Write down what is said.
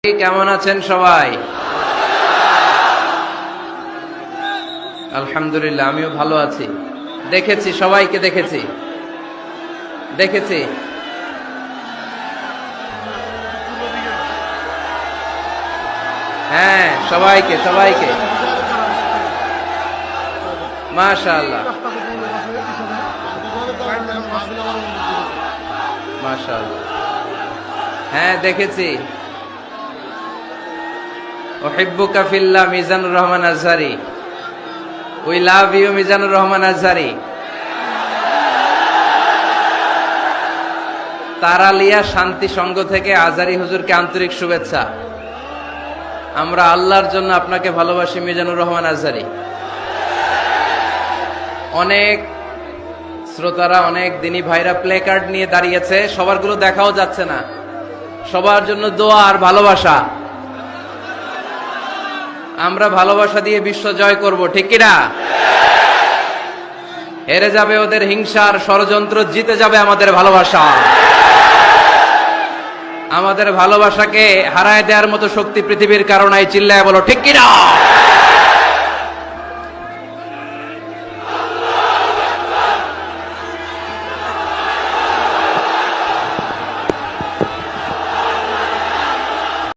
কেমন আছেন সবাই? আলহামদুলিল্লাহ, আমিও ভালো আছি। দেখেছি, সবাইকে দেখেছি। হ্যাঁ, সবাইকে মাশাআল্লাহ, মাশাআল্লাহ। হ্যাঁ, দেখেছি। উহিব্বুকা ফিল্লাহ, Mizanur Rahman Azhari. We love you, Mizanur Rahman Azhari. Taralia Shanti Sangha থেকে আজহারী হুজুরকে আন্তরিক শুভেচ্ছা। আমরা আল্লাহর জন্য আপনাকে ভালোবাসি, মিজানুর রহমান আজহারী। অনেক শ্রোতারা, অনেক দিনী ভাইরা প্লে কার্ড নিয়ে দাঁড়িয়েছে, সবারগুলো দেখাও যাচ্ছে না। সবার জন্য দোয়া আর ভালোবাসা। আমরা ভালোবাসা দিয়ে বিশ্ব জয় করব, ঠিক কিনা? হেরে যাবে ওদের হিংসার ষড়যন্ত্র, জিতে যাবে আমাদের ভালোবাসা। আমাদের ভালোবাসাকে হারায় দেওয়ার মতো শক্তি পৃথিবীর কারণে, চিল্লায় বলো ঠিক কিনা?